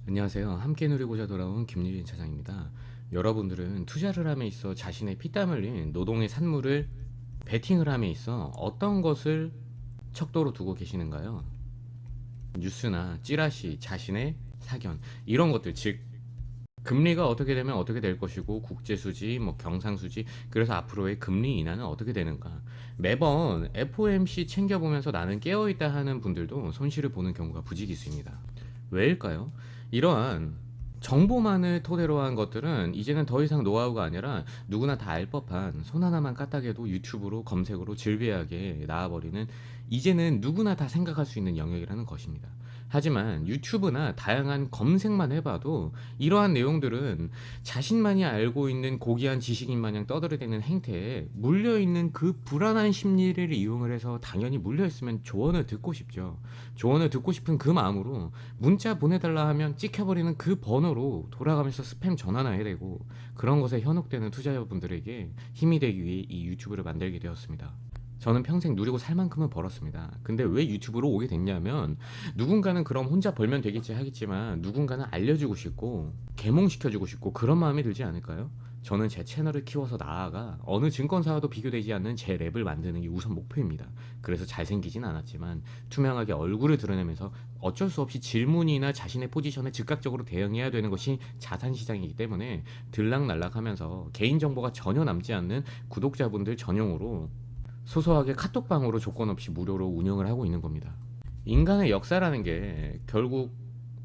안녕하세요. 함께 누리고자 돌아온 김유진 차장입니다. 여러분들은 투자를 함에 있어 자신의 피땀 흘린 노동의 산물을 베팅을 함에 있어 어떤 것을 척도로 두고 계시는가요? 뉴스나 찌라시, 자신의 사견 이런 것들, 즉 금리가 어떻게 되면 어떻게 될 것이고 국제수지, 경상수지, 그래서 앞으로의 금리 인하는 어떻게 되는가, 매번 FOMC 챙겨보면서 나는 깨어있다 하는 분들도 손실을 보는 경우가 부지기수입니다. 왜일까요? 이러한 정보만을 토대로 한 것들은 이제는 더 이상 노하우가 아니라 누구나 다 알 법한 손 하나만 까딱해도 유튜브로 검색으로 질비하게 나와버리는, 이제는 누구나 다 생각할 수 있는 영역이라는 것입니다. 하지만 유튜브나 다양한 검색만 해봐도 이러한 내용들은 자신만이 알고 있는 고귀한 지식인 마냥 떠들어대는 행태에 물려있는 그 불안한 심리를 이용을 해서 당연히 물려있으면 조언을 듣고 싶죠. 조언을 듣고 싶은 그 마음으로 문자 보내달라 하면 찍혀버리는 그 번호로 돌아가면서 스팸 전화나 해야 되고, 그런 것에 현혹되는 투자자분들에게 힘이 되기 위해 이 유튜브를 만들게 되었습니다. 저는 평생 누리고 살 만큼은 벌었습니다. 근데 왜 유튜브로 오게 됐냐면, 누군가는 그럼 혼자 벌면 되겠지 하겠지만 누군가는 알려주고 싶고 계몽시켜주고 싶고 그런 마음이 들지 않을까요? 저는 제 채널을 키워서 나아가 어느 증권사와도 비교되지 않는 제 랩을 만드는 게 우선 목표입니다. 그래서 잘생기진 않았지만 투명하게 얼굴을 드러내면서 어쩔 수 없이 질문이나 자신의 포지션에 즉각적으로 대응해야 되는 것이 자산시장이기 때문에 들락날락하면서 개인정보가 전혀 남지 않는 구독자분들 전용으로 소소하게 카톡방으로 조건 없이 무료로 운영을 하고 있는 겁니다. 인간의 역사라는 게 결국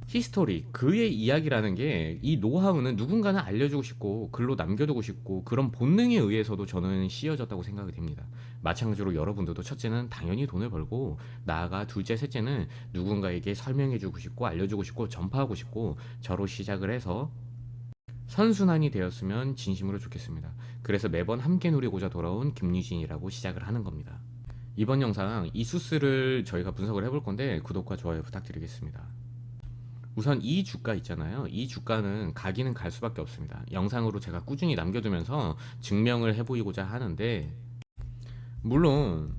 히스토리, 그의 이야기라는 게, 이 노하우는 누군가는 알려주고 싶고 글로 남겨두고 싶고 그런 본능에 의해서도 저는 씌워졌다고 생각이 됩니다. 마찬가지로 여러분들도 첫째는 당연히 돈을 벌고, 나아가 둘째, 셋째는 누군가에게 설명해주고 싶고 알려주고 싶고 전파하고 싶고, 저로 시작을 해서 선순환이 되었으면 진심으로 좋겠습니다. 그래서 매번 함께 누리고자 돌아온 김유진이라고 시작을 하는 겁니다. 이번 영상 이수스를 저희가 분석을 해볼 건데 구독과 좋아요 부탁드리겠습니다. 우선 이 주가 있잖아요. 이 주가는 가기는 갈 수밖에 없습니다. 영상으로 제가 꾸준히 남겨두면서 증명을 해보이고자 하는데, 물론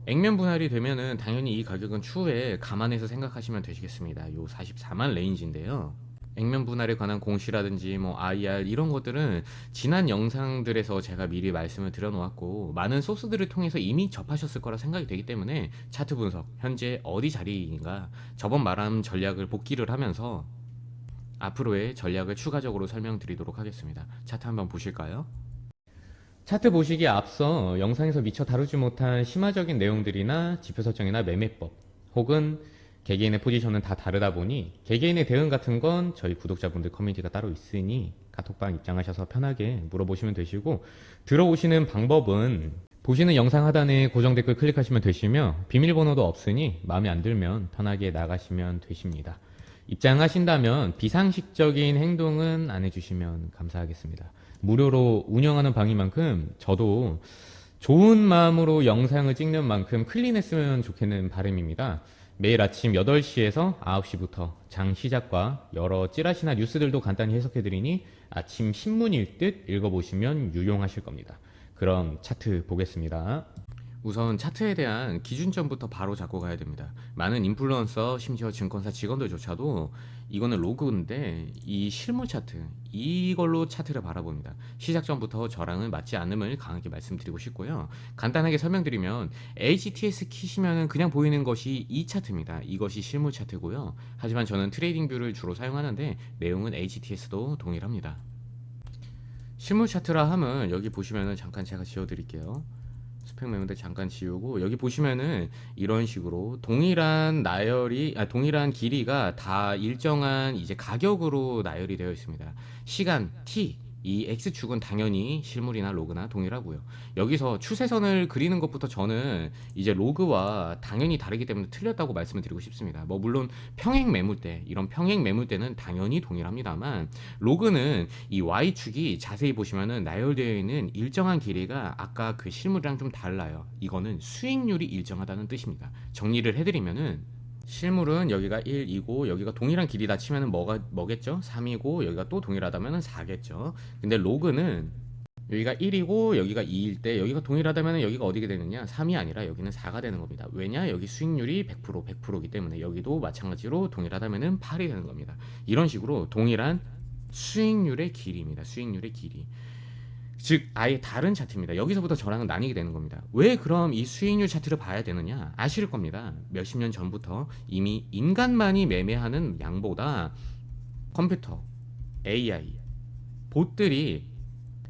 액면 분할이 되면은 당연히 이 가격은 추후에 감안해서 생각하시면 되시겠습니다. 요 44만 레인지인데요. 액면 분할에 관한 공시라든지 IR 이런 것들은 지난 영상들에서 제가 미리 말씀을 드려 놓았고, 많은 소스들을 통해서 이미 접하셨을 거라 생각이 되기 때문에 차트 분석, 현재 어디 자리인가, 저번 말한 전략을 복기를 하면서 앞으로의 전략을 추가적으로 설명드리도록 하겠습니다. 차트 한번 보실까요? 차트 보시기에 앞서 영상에서 미처 다루지 못한 심화적인 내용들이나 지표 설정이나 매매법, 혹은 개개인의 포지션은 다 다르다 보니 개개인의 대응 같은 건 저희 구독자분들 커뮤니티가 따로 있으니 카톡방 입장하셔서 편하게 물어보시면 되시고, 들어오시는 방법은 보시는 영상 하단에 고정 댓글 클릭하시면 되시며, 비밀번호도 없으니 마음에 안 들면 편하게 나가시면 되십니다. 입장하신다면 비상식적인 행동은 안 해주시면 감사하겠습니다. 무료로 운영하는 방인 만큼 저도 좋은 마음으로 영상을 찍는 만큼 클린했으면 좋겠는 바람입니다. 매일 아침 8시에서 9시부터 장 시작과 여러 찌라시나 뉴스들도 간단히 해석해드리니 아침 신문 읽듯 읽어보시면 유용하실 겁니다. 그럼 차트 보겠습니다. 우선 차트에 대한 기준점부터 바로 잡고 가야 됩니다. 많은 인플루언서, 심지어 증권사 직원들조차도 이거는 로그인데 이 실물 차트, 이걸로 차트를 바라봅니다. 시작 전부터 저랑은 맞지 않음을 강하게 말씀드리고 싶고요. 간단하게 설명드리면 HTS 키시면 그냥 보이는 것이 이 차트입니다. 이것이 실물 차트고요. 하지만 저는 트레이딩 뷰를 주로 사용하는데 내용은 HTS도 동일합니다. 실물 차트라 함은 여기 보시면은 잠깐 제가 지워드릴게요. 스펙 메모들 잠깐 지우고, 여기 보시면은 이런 식으로 동일한 나열이, 동일한 길이가 다 일정한 이제 가격으로 나열이 되어 있습니다. 시간 t, 이 x축은 당연히 실물이나 로그나 동일하고요. 여기서 추세선을 그리는 것부터 저는 이제 로그와 당연히 다르기 때문에 틀렸다고 말씀을 드리고 싶습니다. 물론 평행 매물대, 이런 평행 매물대는 당연히 동일합니다만, 로그는 이 y축이 자세히 보시면은 나열되어 있는 일정한 길이가 아까 그 실물이랑 좀 달라요. 이거는 수익률이 일정하다는 뜻입니다. 정리를 해드리면은, 실물은 여기가 1이고 여기가 동일한 길이다 치면은 뭐겠죠? 3이고 여기가 또 동일하다면은 4겠죠. 근데 로그는 여기가 1이고 여기가 2일 때 여기가 동일하다면 여기가 어디게 되느냐? 3이 아니라 여기는 4가 되는 겁니다. 왜냐? 여기 수익률이 100%이기 때문에 여기도 마찬가지로 동일하다면 8이 되는 겁니다. 이런 식으로 동일한 수익률의 길이입니다. 수익률의 길이. 즉 아예 다른 차트입니다. 여기서부터 저랑은 나뉘게 되는 겁니다. 왜 그럼 이 수익률 차트를 봐야 되느냐? 아실 겁니다. 몇십 년 전부터 이미 인간만이 매매하는 양보다 컴퓨터, AI, 봇들이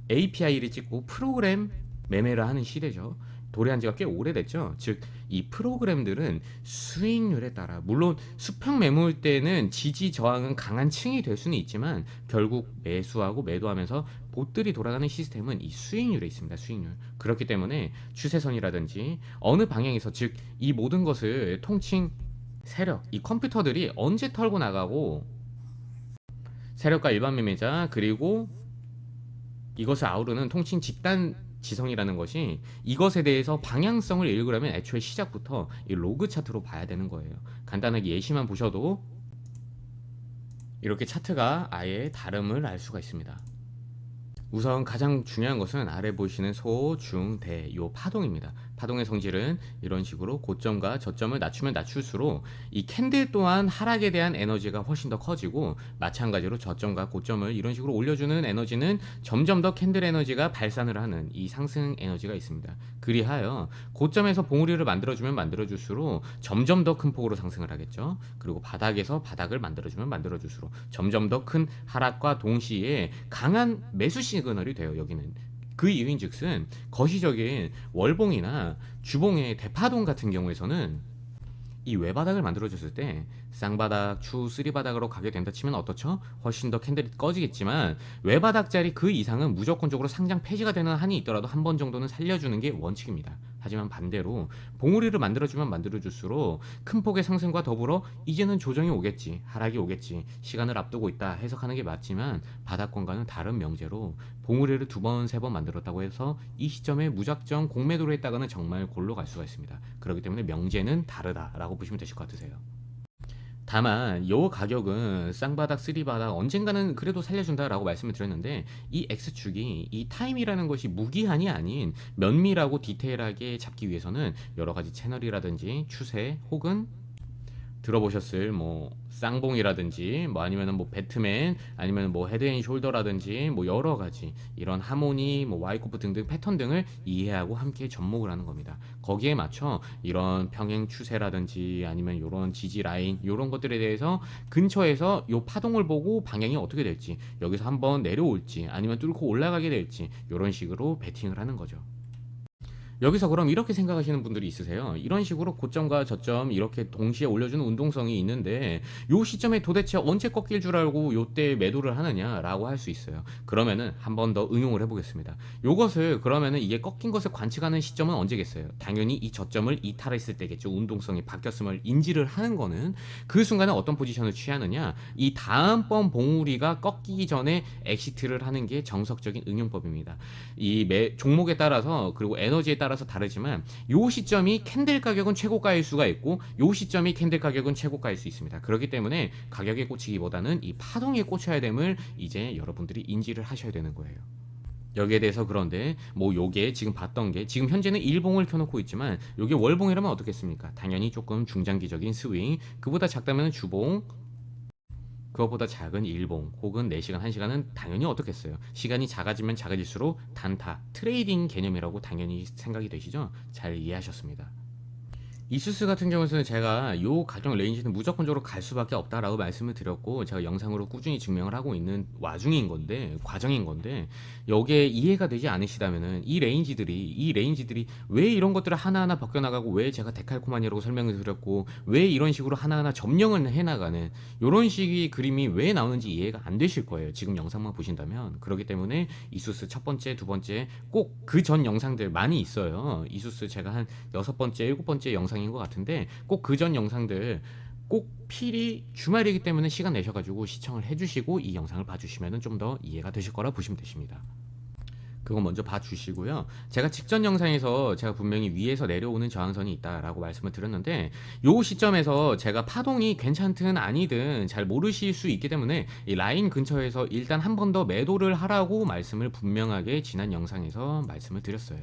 API를 찍고 프로그램 매매를 하는 시대죠. 도래한 지가 꽤 오래됐죠. 즉, 이 프로그램들은 수익률에 따라, 물론 수평 매물 때는 지지 저항은 강한 층이 될 수는 있지만 결국 매수하고 매도하면서 봇들이 돌아가는 시스템은 이 수익률에 있습니다. 수익률. 그렇기 때문에 추세선이라든지 어느 방향에서, 즉 이 모든 것을 통칭 세력, 이 컴퓨터들이 언제 털고 나가고 세력과 일반 매매자 그리고 이것을 아우르는 통칭 집단 지성이라는 것이 이것에 대해서 방향성을 읽으려면 애초에 시작부터 이 로그 차트로 봐야 되는 거예요. 간단하게 예시만 보셔도 이렇게 차트가 아예 다름을 알 수가 있습니다. 우선 가장 중요한 것은 아래 보이시는 소, 중, 대 요 파동입니다. 파동의 성질은 이런 식으로 고점과 저점을 낮추면 낮출수록 이 캔들 또한 하락에 대한 에너지가 훨씬 더 커지고, 마찬가지로 저점과 고점을 이런 식으로 올려주는 에너지는 점점 더 캔들 에너지가 발산을 하는 이 상승 에너지가 있습니다. 그리하여 고점에서 봉우리를 만들어주면 만들어줄수록 점점 더 큰 폭으로 상승을 하겠죠. 그리고 바닥에서 바닥을 만들어주면 만들어줄수록 점점 더 큰 하락과 동시에 강한 매수 시그널이 돼요. 여기는 그 이유인즉슨 거시적인 월봉이나 주봉의 대파동 같은 경우에서는 이 외바닥을 만들어줬을 때 쌍바닥, 추, 쓰리바닥으로 가게 된다 치면 어떻죠? 훨씬 더 캔들이 꺼지겠지만 외바닥짜리 그 이상은 무조건적으로 상장 폐지가 되는 한이 있더라도 한 번 정도는 살려주는 게 원칙입니다. 하지만 반대로 봉우리를 만들어주면 만들어줄수록 큰 폭의 상승과 더불어 이제는 조정이 오겠지, 하락이 오겠지, 시간을 앞두고 있다 해석하는 게 맞지만 바닥권과는 다른 명제로 봉우리를 2번, 3번 만들었다고 해서 이 시점에 무작정 공매도를 했다가는 정말 골로 갈 수가 있습니다. 그렇기 때문에 명제는 다르다라고 보시면 되실 것 같으세요. 다만 요 가격은 쌍바닥, 쓰리바닥 언젠가는 그래도 살려준다라고 말씀을 드렸는데, 이 X축이 이 타임이라는 것이 무기한이 아닌 면밀하고 디테일하게 잡기 위해서는 여러 가지 채널이라든지 추세 혹은 들어보셨을 뭐 쌍봉이라든지 뭐 아니면은 뭐 배트맨 아니면 뭐 헤드앤숄더라든지 뭐 여러 가지 이런 하모니 뭐 와이코프 등등 패턴 등을 이해하고 함께 접목을 하는 겁니다. 거기에 맞춰 이런 평행 추세라든지 아니면 이런 지지 라인 이런 것들에 대해서 근처에서 요 파동을 보고 방향이 어떻게 될지, 여기서 한번 내려올지 아니면 뚫고 올라가게 될지 이런 식으로 베팅을 하는 거죠. 여기서 그럼 이렇게 생각하시는 분들이 있으세요. 이런 식으로 고점과 저점 이렇게 동시에 올려주는 운동성이 있는데 요 시점에 도대체 언제 꺾일 줄 알고 요때 매도를 하느냐라고 할 수 있어요. 그러면은 한 번 더 응용을 해보겠습니다. 요것을 그러면은 이게 꺾인 것을 관측하는 시점은 언제겠어요? 당연히 이 저점을 이탈했을 때겠죠. 운동성이 바뀌었음을 인지를 하는 거는 그 순간에 어떤 포지션을 취하느냐, 이 다음번 봉우리가 꺾이기 전에 엑시트를 하는 게 정석적인 응용법입니다. 이 종목에 따라서 그리고 에너지에 따라서 다르지만 요 시점이 캔들 가격은 최고가일 수가 있고 요 시점이 캔들 가격은 최고가일 수 있습니다. 그렇기 때문에 가격에 꽂히기보다는 이 파동에 꽂혀야 됨을 이제 여러분들이 인지를 하셔야 되는 거예요. 여기에 대해서 그런데 뭐 요게 지금 봤던 게 지금 현재는 일봉을 켜놓고 있지만 요게 월봉이라면 어떻겠습니까? 당연히 조금 중장기적인 스윙, 그보다 작다면 주봉, 그것보다 작은 일봉 혹은 4시간, 1시간은 당연히 어떻겠어요? 시간이 작아지면 작아질수록 단타, 트레이딩 개념이라고 당연히 생각이 되시죠? 잘 이해하셨습니다. 이수스 같은 경우에는 제가 요 가격 레인지는 무조건적으로 갈 수밖에 없다라고 말씀을 드렸고 제가 영상으로 꾸준히 증명을 하고 있는 와중인 건데, 과정인 건데, 여기에 이해가 되지 않으시다면은 이 레인지들이 왜 이런 것들을 하나하나 벗겨나가고 왜 제가 데칼코마니라고 설명을 드렸고 왜 이런 식으로 하나하나 점령을 해나가는 요런 식의 그림이 왜 나오는지 이해가 안 되실 거예요. 지금 영상만 보신다면. 그렇기 때문에 이수스 첫 번째, 두 번째 꼭 그 전 영상들 많이 있어요. 이수스 제가 한 6번째, 7번째 영상인 것 같은데 꼭 그 전 영상들 꼭 필히 주말이기 때문에 시간 내셔가지고 시청을 해주시고 이 영상을 봐주시면 좀 더 이해가 되실 거라 보시면 되십니다. 그거 먼저 봐주시고요. 제가 직전 영상에서 제가 분명히 위에서 내려오는 저항선이 있다라고 말씀을 드렸는데 요 시점에서 제가 파동이 괜찮든 아니든 잘 모르실 수 있기 때문에 이 라인 근처에서 일단 한 번 더 매도를 하라고 말씀을 분명하게 지난 영상에서 말씀을 드렸어요.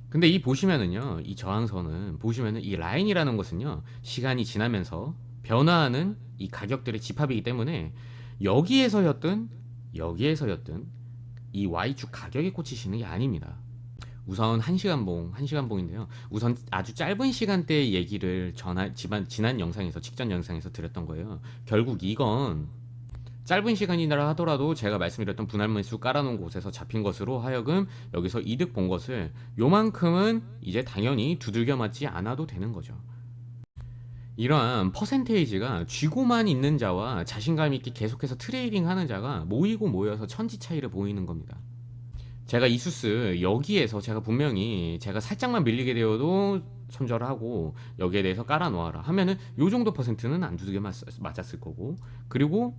근데 이 보시면은요, 이 저항선은 보시면은 이 라인이라는 것은요, 시간이 지나면서 변화하는 이 가격들의 집합이기 때문에 여기에서였든 여기에서였든 이 Y축 가격에 꽂히시는 게 아닙니다. 우선 1시간봉인데요. 우선 아주 짧은 시간대 얘기를 지난 영상에서, 직전 영상에서 드렸던 거예요. 결국 이건 짧은 시간이라 하더라도 제가 말씀드렸던 분할 매수 깔아놓은 곳에서 잡힌 것으로 하여금 여기서 이득 본 것을 요만큼은 이제 당연히 두들겨 맞지 않아도 되는 거죠. 이러한 퍼센테이지가 쥐고만 있는 자와 자신감 있게 계속해서 트레이딩 하는 자가 모이고 모여서 천지 차이를 보이는 겁니다. 제가 이수스 여기에서 제가 분명히 제가 살짝만 밀리게 되어도 손절하고 여기에 대해서 깔아 놓아라 하면은 요 정도 퍼센트는 안 두들겨 맞았을 거고, 그리고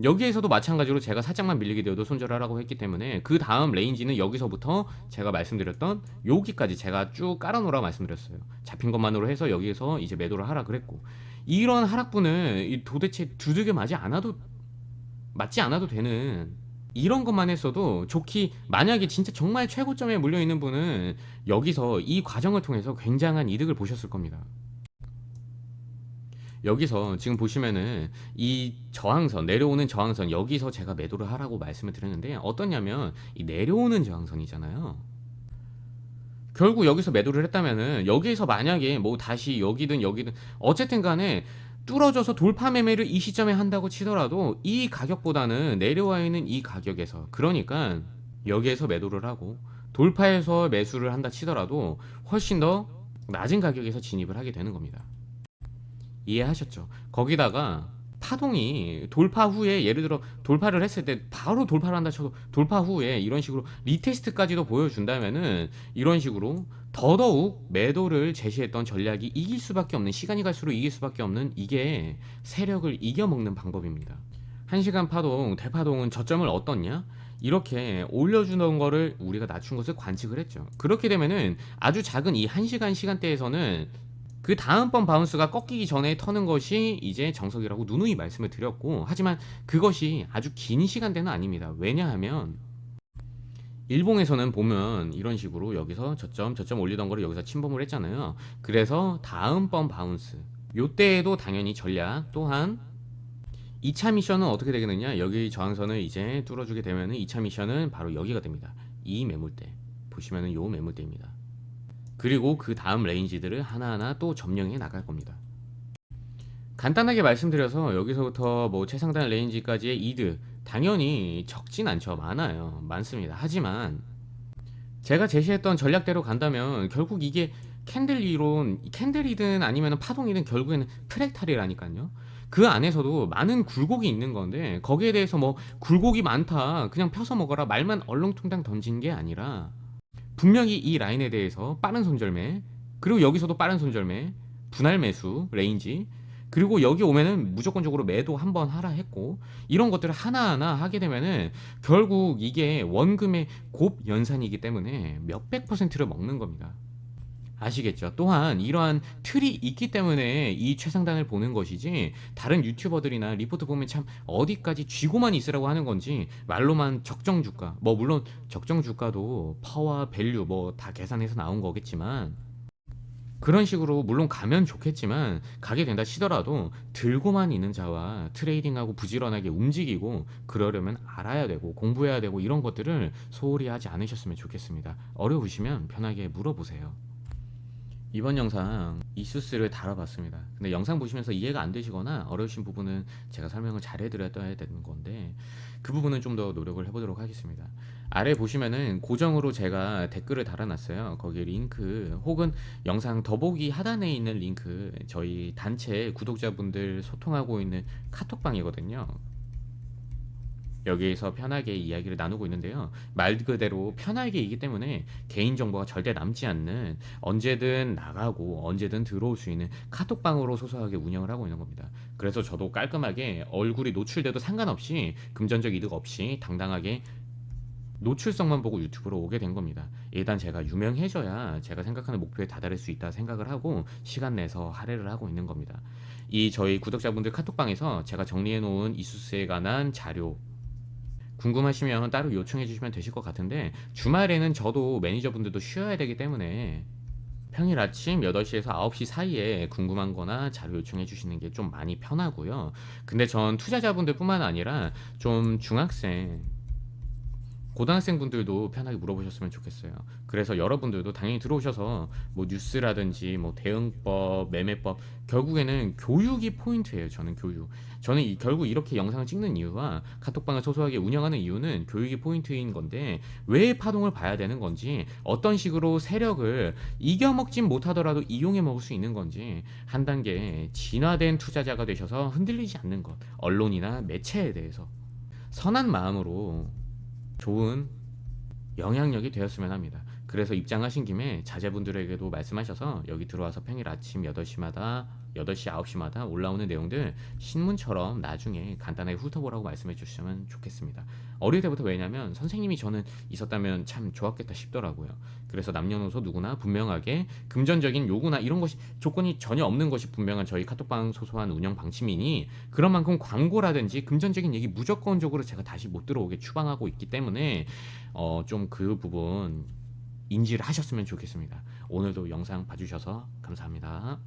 여기에서도 마찬가지로 제가 살짝만 밀리게 되어도 손절하라고 했기 때문에 그 다음 레인지는 여기서부터 제가 말씀드렸던 여기까지 제가 쭉 깔아놓으라 말씀드렸어요. 잡힌 것만으로 해서 여기에서 이제 매도를 하라 그랬고, 이런 하락분은 도대체 두들겨 맞지 않아도 되는 이런 것만 했어도 좋기, 만약에 진짜 정말 최고점에 물려있는 분은 여기서 이 과정을 통해서 굉장한 이득을 보셨을 겁니다. 여기서 지금 보시면은 이 저항선, 내려오는 저항선, 여기서 제가 매도를 하라고 말씀을 드렸는데 어떠냐면 이 내려오는 저항선이잖아요. 결국 여기서 매도를 했다면은 여기에서 만약에 뭐 다시 여기든 여기든 어쨌든 간에 뚫어져서 돌파 매매를 이 시점에 한다고 치더라도 이 가격보다는 내려와 있는 이 가격에서, 그러니까 여기에서 매도를 하고 돌파해서 매수를 한다 치더라도 훨씬 더 낮은 가격에서 진입을 하게 되는 겁니다. 이해하셨죠? 거기다가 파동이 돌파 후에, 예를 들어 돌파를 했을 때 바로 돌파를 한다 쳐도 돌파 후에 이런 식으로 리테스트까지도 보여준다면은 이런 식으로 더더욱 매도를 제시했던 전략이 이길 수밖에 없는, 시간이 갈수록 이길 수밖에 없는, 이게 세력을 이겨먹는 방법입니다. 1시간 파동, 대파동은 저점을 어떻냐? 이렇게 올려주는 거를 우리가 낮춘 것을 관측을 했죠. 그렇게 되면은 아주 작은 이 1시간 시간대에서는 그 다음번 바운스가 꺾이기 전에 터는 것이 이제 정석이라고 누누이 말씀을 드렸고, 하지만 그것이 아주 긴 시간대는 아닙니다. 왜냐하면 일봉에서는 보면 이런 식으로 여기서 저점 올리던 거를 여기서 침범을 했잖아요. 그래서 다음번 바운스, 요때에도 당연히 전략 또한 2차 미션은 어떻게 되겠느냐, 여기 저항선을 이제 뚫어주게 되면은 2차 미션은 바로 여기가 됩니다. 이 매물대 보시면은 요 매물대입니다. 그리고 그 다음 레인지들을 하나하나 또 점령해 나갈 겁니다. 간단하게 말씀드려서 여기서부터 뭐 최상단 레인지까지의 이득 당연히 적진 않죠. 많습니다. 하지만 제가 제시했던 전략대로 간다면 결국 이게 캔들 이론, 캔들이든 아니면 파동이든 결국에는 프랙탈이라니까요. 그 안에서도 많은 굴곡이 있는 건데 거기에 대해서 뭐 굴곡이 많다 그냥 펴서 먹어라 말만 얼렁뚱땅 던진 게 아니라 분명히 이 라인에 대해서 빠른 손절매, 그리고 여기서도 빠른 손절매, 분할 매수, 레인지, 그리고 여기 오면은 무조건적으로 매도 한번 하라 했고, 이런 것들을 하나하나 하게 되면은 결국 이게 원금의 곱 연산이기 때문에 몇백 퍼센트를 먹는 겁니다. 아시겠죠? 또한 이러한 틀이 있기 때문에 이 최상단을 보는 것이지, 다른 유튜버들이나 리포트 보면 참 어디까지 쥐고만 있으라고 하는 건지 말로만 적정 주가, 뭐 물론 적정 주가도 퍼와 밸류 뭐 다 계산해서 나온 거겠지만 그런 식으로 물론 가면 좋겠지만 가게 된다 치더라도 들고만 있는 자와 트레이딩하고 부지런하게 움직이고 그러려면 알아야 되고 공부해야 되고 이런 것들을 소홀히 하지 않으셨으면 좋겠습니다. 어려우시면 편하게 물어보세요. 이번 영상 이수스를 다뤄봤습니다. 근데 영상 보시면서 이해가 안 되시거나 어려우신 부분은 제가 설명을 잘 해드려야 되는 건데 그 부분은 좀 더 노력을 해보도록 하겠습니다. 아래 보시면은 고정으로 제가 댓글을 달아놨어요. 거기 링크 혹은 영상 더보기 하단에 있는 링크, 저희 단체 구독자분들 소통하고 있는 카톡방이거든요. 여기에서 편하게 이야기를 나누고 있는데요. 말 그대로 편하게이기 때문에 개인정보가 절대 남지 않는, 언제든 나가고 언제든 들어올 수 있는 카톡방으로 소소하게 운영을 하고 있는 겁니다. 그래서 저도 깔끔하게 얼굴이 노출돼도 상관없이 금전적 이득 없이 당당하게 노출성만 보고 유튜브로 오게 된 겁니다. 일단 제가 유명해져야 제가 생각하는 목표에 다다를 수 있다 생각을 하고 시간 내서 할애를 하고 있는 겁니다. 이 저희 구독자분들 카톡방에서 제가 정리해 놓은 이수스에 관한 자료 궁금하시면 따로 요청해 주시면 되실 것 같은데, 주말에는 저도 매니저분들도 쉬어야 되기 때문에 평일 아침 8시에서 9시 사이에 궁금한 거나 자료 요청해 주시는 게 좀 많이 편하고요. 근데 전 투자자분들 뿐만 아니라 좀 중학생, 고등학생분들도 편하게 물어보셨으면 좋겠어요. 그래서 여러분들도 당연히 들어오셔서 뭐 뉴스라든지 뭐 대응법, 매매법, 결국에는 교육이 포인트예요. 저는 교육. 저는 결국 이렇게 영상을 찍는 이유와 카톡방을 소소하게 운영하는 이유는 교육이 포인트인 건데, 왜 파동을 봐야 되는 건지, 어떤 식으로 세력을 이겨먹진 못하더라도 이용해 먹을 수 있는 건지, 한 단계 진화된 투자자가 되셔서 흔들리지 않는 것, 언론이나 매체에 대해서 선한 마음으로 좋은 영향력이 되었으면 합니다. 그래서 입장하신 김에 자제분들에게도 말씀하셔서 여기 들어와서 평일 아침 8시마다 8시, 9시마다 올라오는 내용들 신문처럼 나중에 간단하게 훑어보라고 말씀해 주시면 좋겠습니다. 어릴 때부터, 왜냐면 선생님이 저는 있었다면 참 좋았겠다 싶더라고요. 그래서 남녀노소 누구나 분명하게 금전적인 요구나 이런 것이 조건이 전혀 없는 것이 분명한 저희 카톡방 소소한 운영 방침이니, 그런 만큼 광고라든지 금전적인 얘기 무조건적으로 제가 다시 못 들어오게 추방하고 있기 때문에 좀 그 부분 인지를 하셨으면 좋겠습니다. 오늘도 영상 봐주셔서 감사합니다.